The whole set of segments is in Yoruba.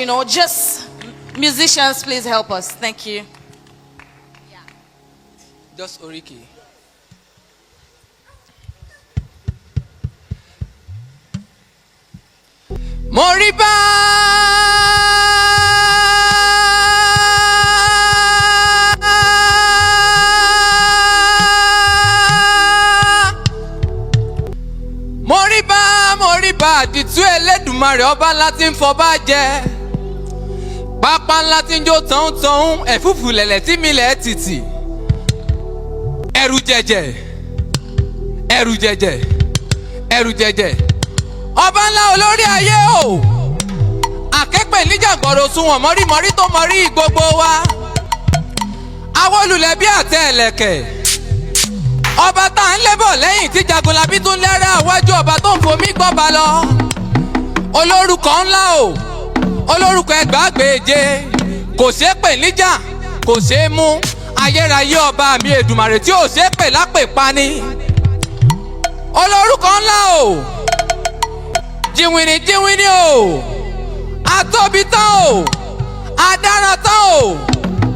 much, just musicians, please help us. Thank you. Yeah. Just Oríkì. Moriba. Moriba àdìtú Elédùmarè ọba ńlá tí ń fọba jẹ. Pápá ńlá tí ń jó tọ̀hún ẹ̀fúùfù lẹ̀lẹ̀ tí mi lẹ̀ tìtì. Ẹ̀rù jẹ̀jẹ̀ ẹ̀rù jẹ̀jẹ̀ ẹ̀rù jẹ̀jẹ̀. Ọba ńlá olórí ayé o. Àkẹ́pẹ́ níjàgbọ̀rọ̀ sunwọ̀n mọ́rímọ́rí tó mọ́rí gbogbo wa. Awólulẹ̀ bí àtẹ ẹ̀lẹ̀kẹ̀. Ọba tá à ń lébọ̀ lẹ́yìn tí Jagunlabi tún lẹ́rẹ́ àwájú ọba tó ń fomi gbọ́ba lọ. Olórúkọ ńlá o, olórúkọ ẹgbàágbèje, kò ṣeé pè níjà, kò ṣeé mú. Ayérayé ọba mi Èdùmàrè tí ò ṣeé pè lápèpani. Olórúkọ ńlá o, jìnwìnì jìnwìnì o, atóbi tán o, adára tán o,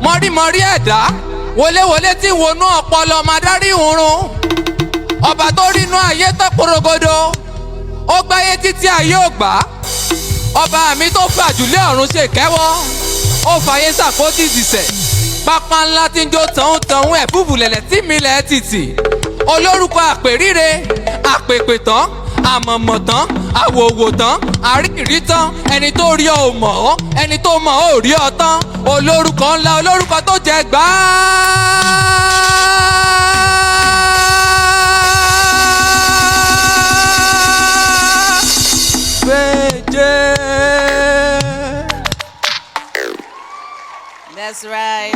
mọ̀rímọ̀rí ẹ̀dá. Wọléwọlé tí wọnú ọpọlọ máa dárí ìhurun. Ọba tó rínú ayé tó porogodo, ó gbáyé títí ayé ò gbà. Ọba mi tó fàjùlé ọ̀run ṣe kẹ́wọ́, ó fàyè sàkóso ìdìsẹ̀. Pápá ńlá tí ń jó tọ̀hún ẹ̀fúùfù lẹ̀lẹ̀ tí mi lẹ̀ tìtì. Olórúkọ àpèríre, àpèpè tán, àmọ̀mọ̀ tán, àwòwò tán, àríìrí tán. Ẹni tó rí ọ ò mọ̀ ọ́, ẹni tó mọ̀ ọ́ ò rí ọ tán. Olórúkọ ńlá, olórúkọ tó jẹ gbáà. That's right.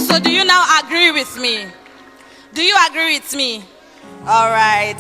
So do you now agree with me? Do you agree with me? All right.